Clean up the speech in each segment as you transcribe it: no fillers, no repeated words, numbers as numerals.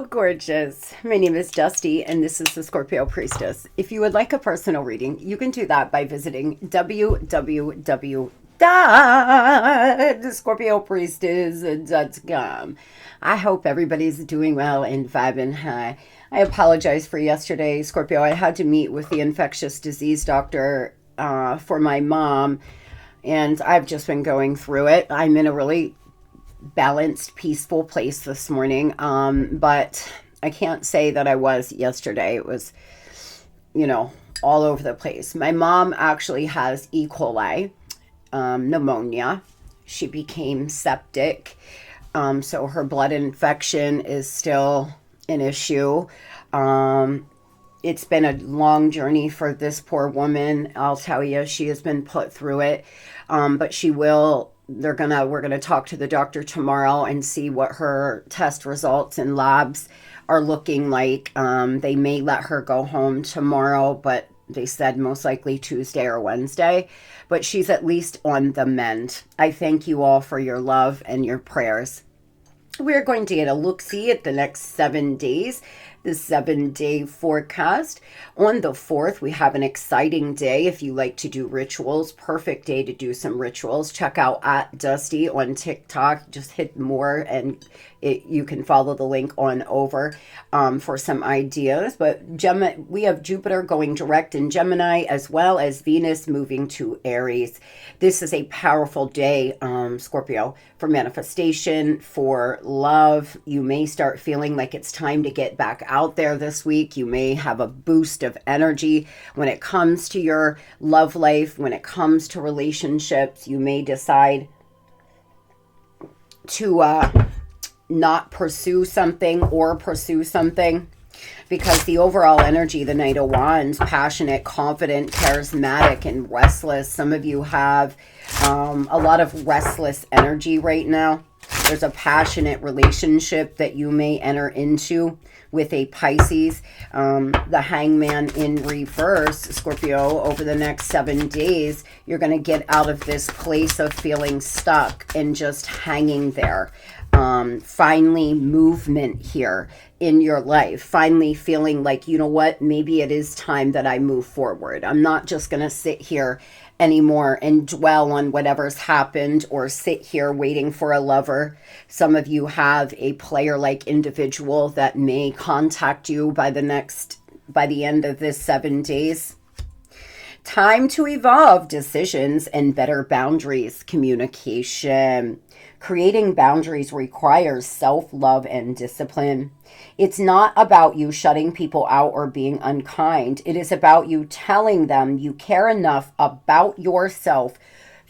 Hello, gorgeous. My name is Dusty, and this is the Scorpio Priestess. If you would like a personal reading, you can do that by visiting www.thescorpiopriestess.com. I hope everybody's doing well and vibing high. I apologize for yesterday, Scorpio. I had to meet with the infectious disease doctor for my mom, and I've just been going through it. I'm in a really balanced, peaceful place this morning, but I can't say that I was yesterday. It was, all over the place. My mom actually has E. coli, pneumonia. She became septic, so her blood infection is still an issue. It's been a long journey for this poor woman. I'll tell you, she has been put through it, but we're gonna talk to the doctor tomorrow and see what her test results and labs are looking like. They may let her go home tomorrow, but they said most likely Tuesday or Wednesday. But she's at least on the mend. I thank you all for your love and your prayers. We're going to get a look-see at the next 7 days, the 7-day forecast. On the 4th, we have an exciting day. If you like to do rituals, perfect day to do some rituals. Check out @Dusty on TikTok. Just hit more and you can follow the link on over for some ideas. But we have Jupiter going direct in Gemini, as well as Venus moving to Aries. This is a powerful day, Scorpio, for manifestation, for love. You may start feeling like it's time to get back out there this week. You may have a boost of energy when it comes to your love life, when it comes to relationships. You may decide to not pursue something or pursue something, because the overall energy, the Knight of Wands, passionate, confident, charismatic, and restless. Some of you have a lot of restless energy right now. There's a passionate relationship that you may enter into with a Pisces. The Hangman in reverse, Scorpio, over the next 7 days, you're going to get out of this place of feeling stuck and just hanging there. Finally, movement here in your life. Finally feeling like, you know what, maybe it is time that I move forward. I'm not just going to sit here anymore and dwell on whatever's happened or sit here waiting for a lover. Some of you have a player-like individual that may contact you by the end of this 7 days. Time to evolve decisions and better boundaries, communication. Creating boundaries requires self-love and discipline. It's not about you shutting people out or being unkind. It is about you telling them you care enough about yourself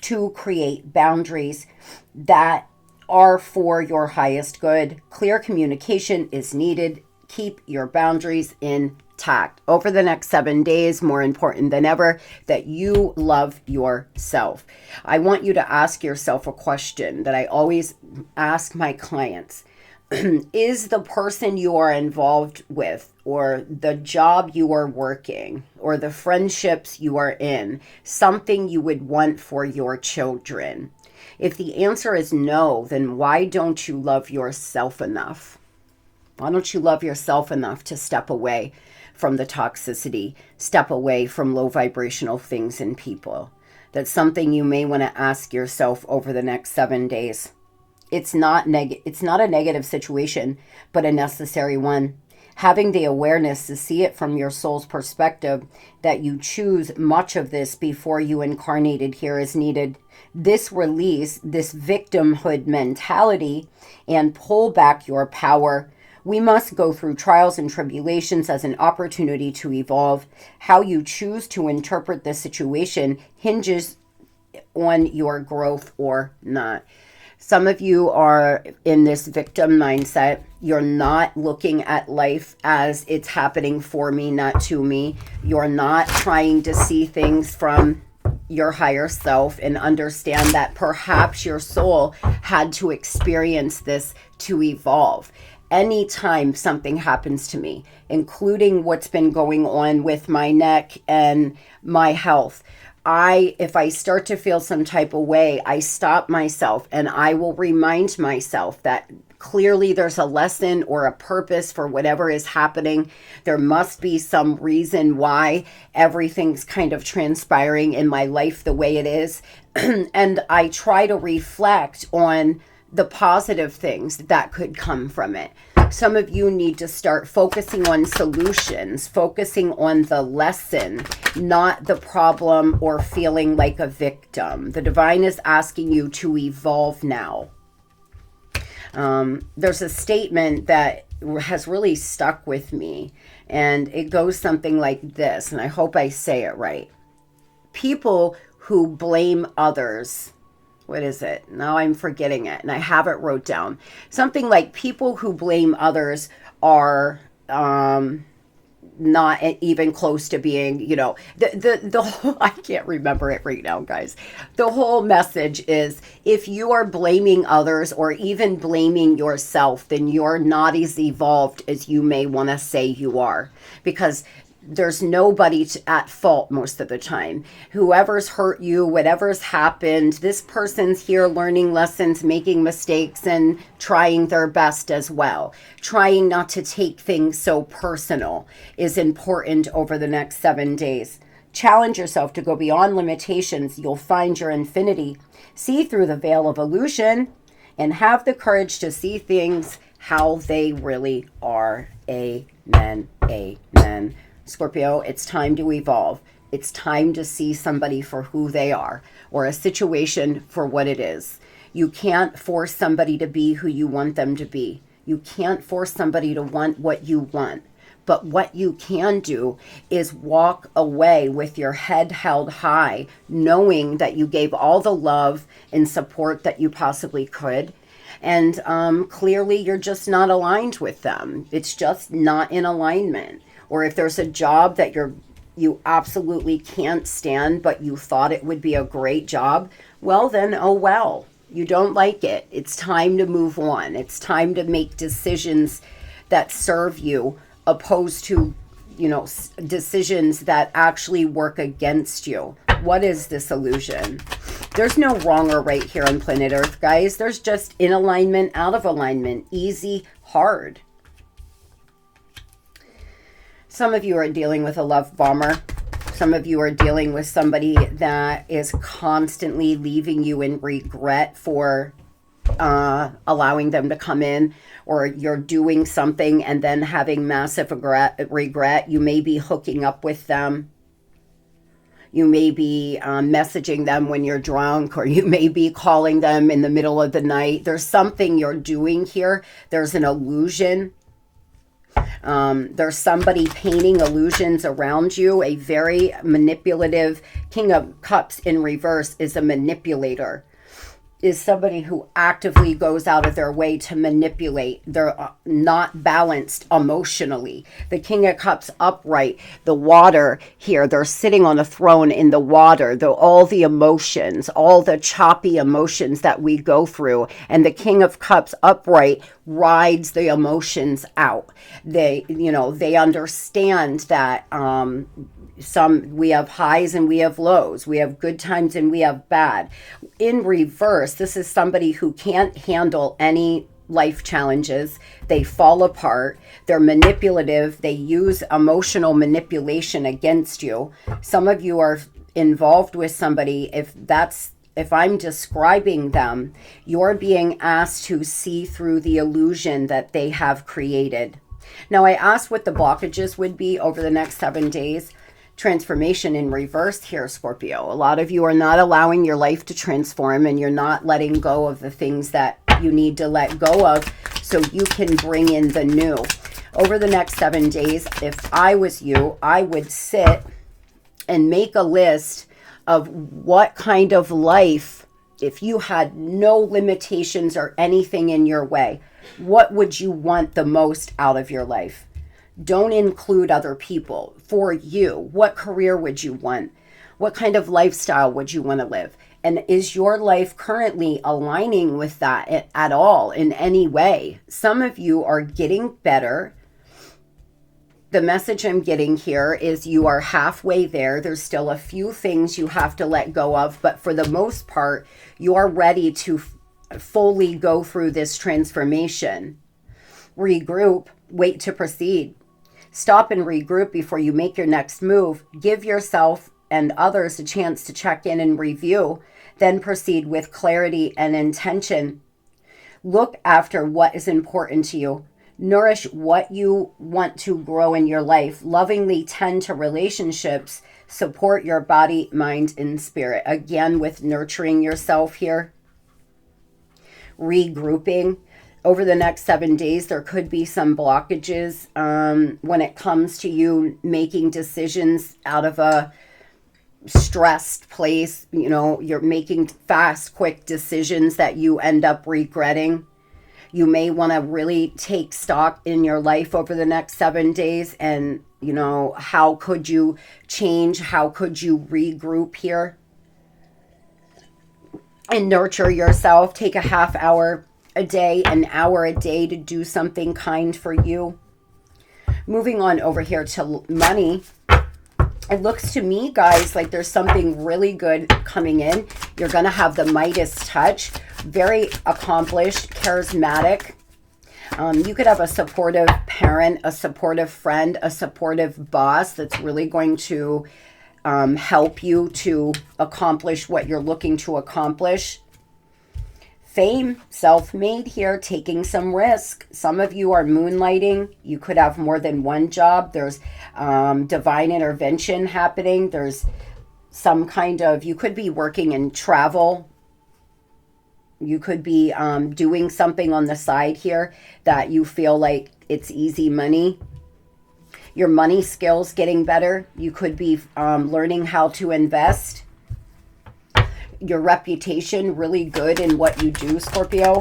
to create boundaries that are for your highest good. Clear communication is needed. Keep your boundaries intact. Over the next 7 days, more important than ever, that you love yourself. I want you to ask yourself a question that I always ask my clients. Is the person you are involved with, or the job you are working, or the friendships you are in, something you would want for your children? If the answer is no, then why don't you love yourself enough? Why don't you love yourself enough to step away from the toxicity, step away from low vibrational things and people? That's something you may want to ask yourself over the next 7 days. It's not a negative situation, but a necessary one. Having the awareness to see it from your soul's perspective, that you choose much of this before you incarnated here, is needed. This release, this victimhood mentality, and pull back your power. We must go through trials and tribulations as an opportunity to evolve. How you choose to interpret the situation hinges on your growth or not. Some of you are in this victim mindset. You're not looking at life as it's happening for me, not to me. You're not trying to see things from your higher self and understand that perhaps your soul had to experience this to evolve. Anytime something happens to me, including what's been going on with my neck and my health, if I start to feel some type of way, I stop myself and I will remind myself that Clearly, there's a lesson or a purpose for whatever is happening. There must be some reason why everything's kind of transpiring in my life the way it is. And I try to reflect on the positive things that could come from it. Some of you need to start focusing on solutions, focusing on the lesson, not the problem or feeling like a victim. The divine is asking you to evolve now. There's a statement that has really stuck with me, and it goes something like this, and I hope I say it right. People who blame others, what is it? Now I'm forgetting it, and I have it wrote down. Something like people who blame others are not even close to being, the whole, I can't remember it right now, guys. The whole message is, if you are blaming others or even blaming yourself, then you're not as evolved as you may want to say you are, because there's nobody at fault most of the time. Whoever's hurt you, whatever's happened, this person's here learning lessons, making mistakes, and trying their best as well. Trying not to take things so personal is important over the next 7 days. Challenge yourself to go beyond limitations. You'll find your infinity. See through the veil of illusion and have the courage to see things how they really are. Amen. Amen. Scorpio, it's time to evolve. It's time to see somebody for who they are, or a situation for what it is. You can't force somebody to be who you want them to be. You can't force somebody to want what you want. But what you can do is walk away with your head held high, knowing that you gave all the love and support that you possibly could. And clearly you're just not aligned with them. It's just not in alignment. Or if there's a job that you absolutely can't stand, but you thought it would be a great job, well then, oh well, you don't like it. It's time to move on. It's time to make decisions that serve you, opposed to, decisions that actually work against you. What is this illusion? There's no wrong or right here on planet Earth, guys. There's just in alignment, out of alignment, easy, hard. Some of you are dealing with a love bomber. Some of you are dealing with somebody that is constantly leaving you in regret for allowing them to come in, or you're doing something and then having massive regret. You may be hooking up with them. You may be messaging them when you're drunk, or you may be calling them in the middle of the night. There's something you're doing here. There's an illusion. There's somebody painting illusions around you. A very manipulative King of Cups in reverse is a manipulator. Is somebody who actively goes out of their way to manipulate. They're not balanced emotionally. The King of Cups upright, the water here, they're sitting on a throne in the water, all the emotions, all the choppy emotions that we go through. And the King of Cups upright rides the emotions out. They understand that we have highs and we have lows. We have good times and we have bad. In reverse, this is somebody who can't handle any life challenges. They fall apart. They're manipulative. They use emotional manipulation against you. Some of you are involved with somebody. If I'm describing them, you're being asked to see through the illusion that they have created. Now, I asked what the blockages would be over the next 7 days. Transformation in reverse here, Scorpio. A lot of you are not allowing your life to transform, and you're not letting go of the things that you need to let go of so you can bring in the new. Over the next 7 days, if I was you, I would sit and make a list of what kind of life, if you had no limitations or anything in your way, what would you want the most out of your life? Don't include other people. For you, what career would you want? What kind of lifestyle would you want to live? And is your life currently aligning with that at all in any way? Some of you are getting better. The message I'm getting here is you are halfway there. There's still a few things you have to let go of, but for the most part, you are ready to fully go through this transformation. Regroup, wait to proceed. Stop and regroup before you make your next move. Give yourself and others a chance to check in and review. Then proceed with clarity and intention. Look after what is important to you. Nourish what you want to grow in your life. Lovingly tend to relationships. Support your body, mind, and spirit. Again, with nurturing yourself here. Regrouping. Over the next 7 days, there could be some blockages when it comes to you making decisions out of a stressed place. You know, you're making fast, quick decisions that you end up regretting. You may want to really take stock in your life over the next 7 days and, you know, how could you change? How could you regroup here? And nurture yourself. Take a half hour a day, an hour a day to do something kind for you. Moving on over here to money. It looks to me, guys, like there's something really good coming in. You're going to have the Midas touch. Very accomplished, charismatic. You could have a supportive parent, a supportive friend, a supportive boss that's really going to help you to accomplish what you're looking to accomplish. Fame, self-made here, taking some risk. Some of you are moonlighting. You could have more than one job. There's divine intervention happening. There's some kind of, you could be working in travel. You could be doing something on the side here that you feel like it's easy money. Your money skills getting better. You could be learning how to invest. Your reputation really good in what you do, Scorpio.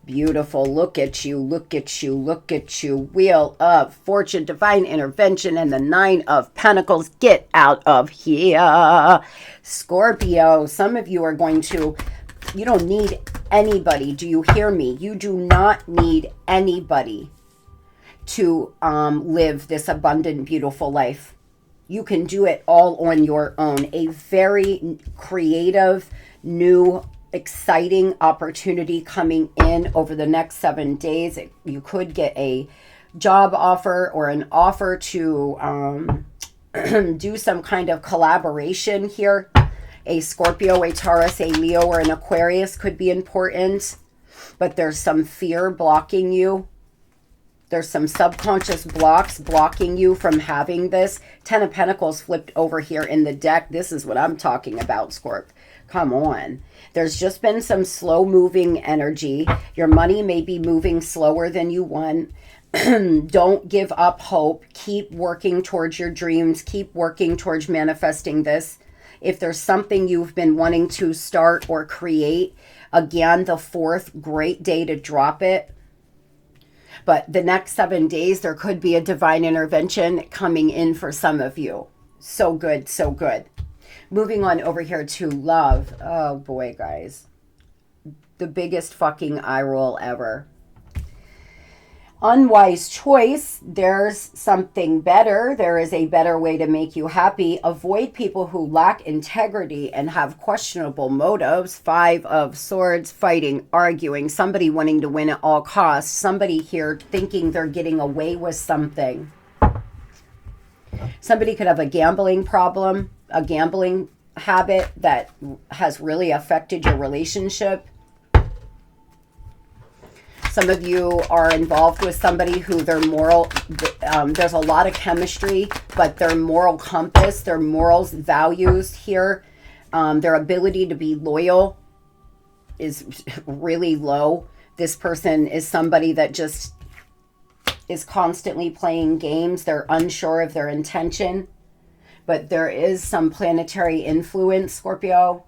Beautiful. Look at you. Look at you. Look at you. Wheel of Fortune, divine intervention, and the 9 of Pentacles. Get out of here. Scorpio, some of you are going to, you don't need anybody. Do you hear me? You do not need anybody to live this abundant, beautiful life. You can do it all on your own. A very creative, new, exciting opportunity coming in over the next 7 days. You could get a job offer or an offer to do some kind of collaboration here. A Scorpio, a Taurus, a Leo, or an Aquarius could be important. But there's some fear blocking you. There's some subconscious blocks blocking you from having this. 10 of Pentacles flipped over here in the deck. This is what I'm talking about, Scorp. Come on. There's just been some slow moving energy. Your money may be moving slower than you want. Don't give up hope. Keep working towards your dreams. Keep working towards manifesting this. If there's something you've been wanting to start or create, again, the 4th, great day to drop it. But the next 7 days, there could be a divine intervention coming in for some of you. So good, so good. Moving on over here to love. Oh boy, guys. The biggest fucking eye roll ever. Unwise choice. There's something better. There is a better way to make you happy. Avoid people who lack integrity and have questionable motives. 5 of Swords, fighting, arguing, somebody wanting to win at all costs. Somebody here thinking they're getting away with something. Somebody could have a gambling problem, a gambling habit that has really affected your relationship. Some of you are involved with somebody who their moral, there's a lot of chemistry, but their moral compass, their morals, values here, their ability to be loyal is really low. This person is somebody that just is constantly playing games. They're unsure of their intention, but there is some planetary influence, Scorpio.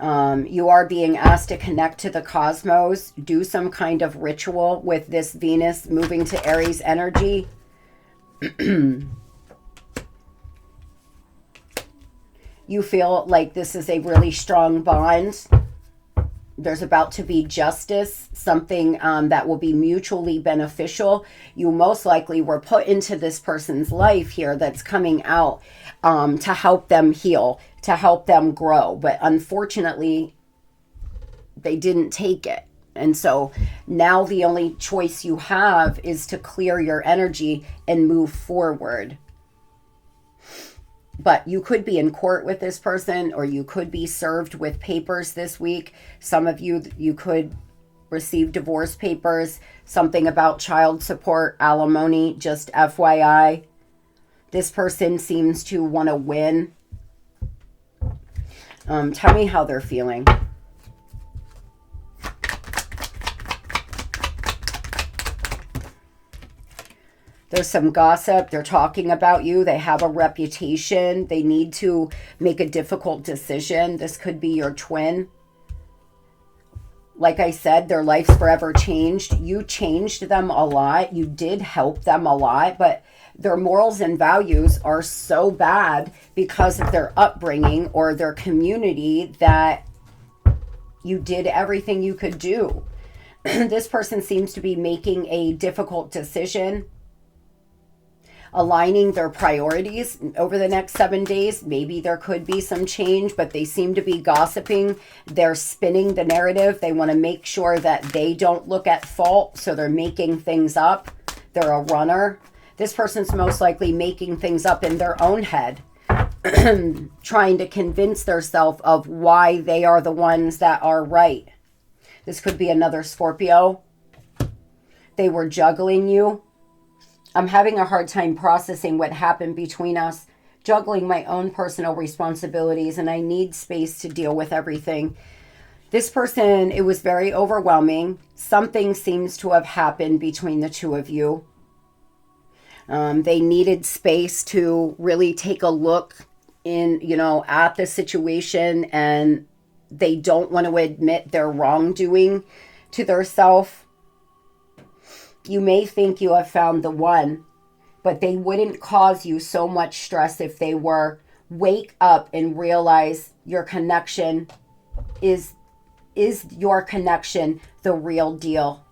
You are being asked to connect to the cosmos, do some kind of ritual with this Venus moving to Aries energy. You feel like this is a really strong bond. There's about to be justice, something that will be mutually beneficial. You most likely were put into this person's life here that's coming out to help them heal, to help them grow. But unfortunately, they didn't take it. And so now the only choice you have is to clear your energy and move forward. But you could be in court with this person, or you could be served with papers this week. Some of you, you could receive divorce papers, something about child support, alimony, just FYI. This person seems to want to win. Tell me how they're feeling. There's some gossip. They're talking about you. They have a reputation. They need to make a difficult decision. This could be your twin. Like I said, their life's forever changed. You changed them a lot. You did help them a lot, but their morals and values are so bad because of their upbringing or their community that you did everything you could do. This person seems to be making a difficult decision, aligning their priorities over the next 7 days. Maybe there could be some change, but they seem to be gossiping. They're spinning the narrative. They want to make sure that they don't look at fault, so they're making things up. They're a runner. This person's most likely making things up in their own head, trying to convince themselves of why they are the ones that are right. This could be another Scorpio. They were juggling you. I'm having a hard time processing what happened between us, juggling my own personal responsibilities, and I need space to deal with everything. This person, it was very overwhelming. Something seems to have happened between the two of you. They needed space to really take a look at the situation, and they don't want to admit their wrongdoing to themselves. You may think you have found the one, but they wouldn't cause you so much stress if they were. Wake up and realize your connection is your connection the real deal.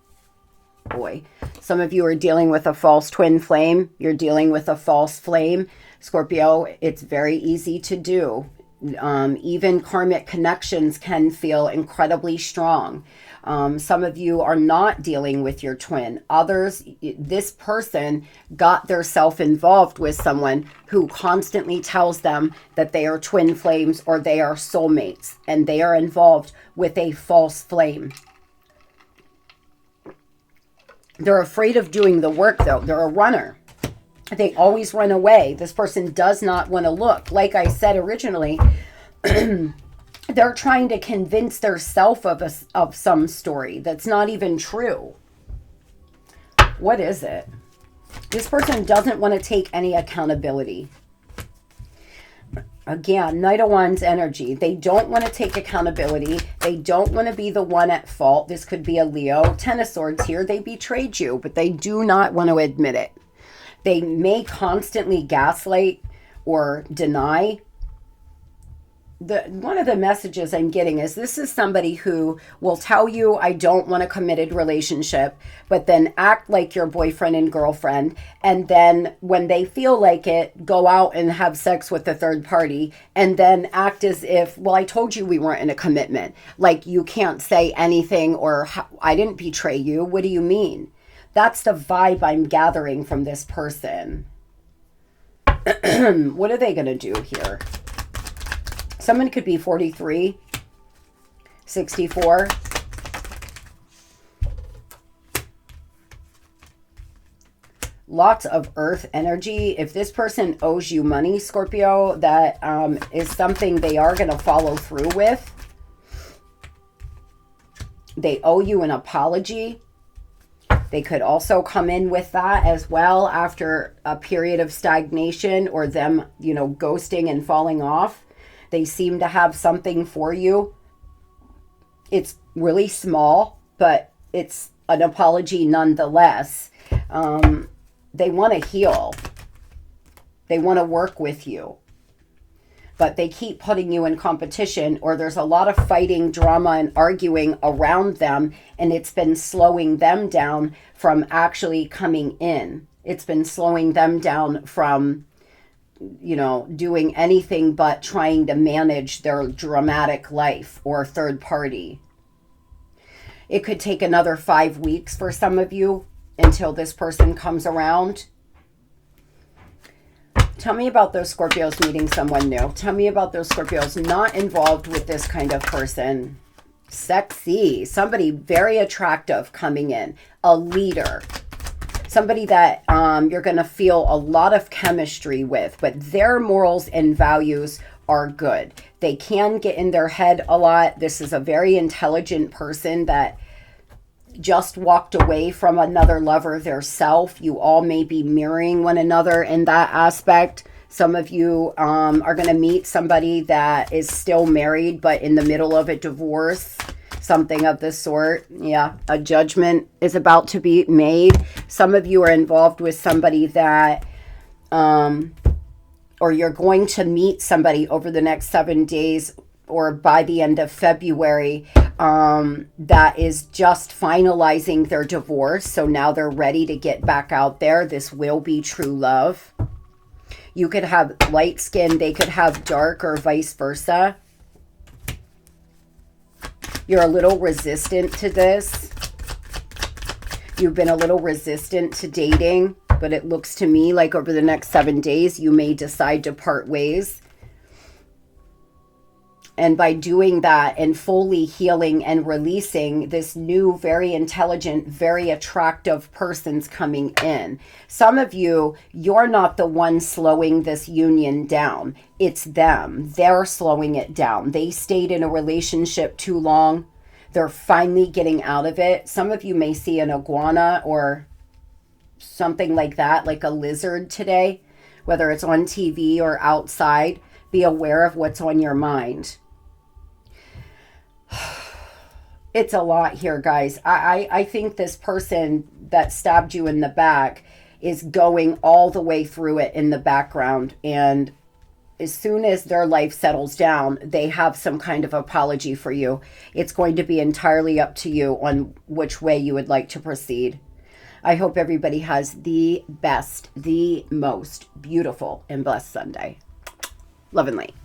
Boy, some of you are dealing with a false twin flame. You're dealing with a false flame. Scorpio, it's very easy to do. Even karmic connections can feel incredibly strong. Some of you are not dealing with your twin. Others, this person got their self involved with someone who constantly tells them that they are twin flames or they are soulmates, and they are involved with a false flame. They're afraid of doing the work, though. They're a runner. They always run away. This person does not want to look. Like I said originally, they're trying to convince their self of some story that's not even true. What is it? This person doesn't want to take any accountability. Again, Knight of Wands energy. They don't want to take accountability. They don't want to be the one at fault. This could be a Leo. Ten of Swords here. They betrayed you, but they do not want to admit it. They may constantly gaslight or deny. One of the messages I'm getting is this is somebody who will tell you, I don't want a committed relationship, but then act like your boyfriend and girlfriend. And then when they feel like it, go out and have sex with the third party and then act as if, well, I told you we weren't in a commitment. Like you can't say anything, or I didn't betray you. What do you mean? That's the vibe I'm gathering from this person. What are they going to do here? Someone could be 43, 64. Lots of earth energy. If this person owes you money, Scorpio, that is something they are going to follow through with. They owe you an apology. They could also come in with that as well after a period of stagnation or them, ghosting and falling off. They seem to have something for you. It's really small, but it's an apology nonetheless. They want to heal. They want to work with you. But they keep putting you in competition, or there's a lot of fighting, drama, and arguing around them, and it's been slowing them down from actually coming in. It's been slowing them down from doing anything but trying to manage their dramatic life or third party. It could take another 5 weeks for some of you until this person comes around. Tell me about those Scorpios meeting someone new. Tell me about those Scorpios not involved with this kind of person. Sexy. Somebody very attractive coming in. A leader. Somebody that you're going to feel a lot of chemistry with, but their morals and values are good. They can get in their head a lot. This is a very intelligent person that just walked away from another lover their self. You all may be mirroring one another in that aspect. Some of you are going to meet somebody that is still married but in the middle of a divorce, something of the sort. Yeah, a judgment is about to be made. Some of you are involved with somebody that or you're going to meet somebody over the next 7 days or by the end of February that is just finalizing their divorce. So now they're ready to get back out there. This will be true love. You could have light skin. They could have dark or vice versa. You're a little resistant to this. You've been a little resistant to dating, but it looks to me like over the next 7 days, you may decide to part ways. And by doing that and fully healing and releasing, this new, very intelligent, very attractive person's coming in. Some of you, you're not the one slowing this union down. It's them. They're slowing it down. They stayed in a relationship too long. They're finally getting out of it. Some of you may see an iguana or something like that, like a lizard today, whether it's on TV or outside. Be aware of what's on your mind. It's a lot here, guys. I think this person that stabbed you in the back is going all the way through it in the background. And as soon as their life settles down, they have some kind of apology for you. It's going to be entirely up to you on which way you would like to proceed. I hope everybody has the best, the most beautiful and blessed Sunday. Love and light.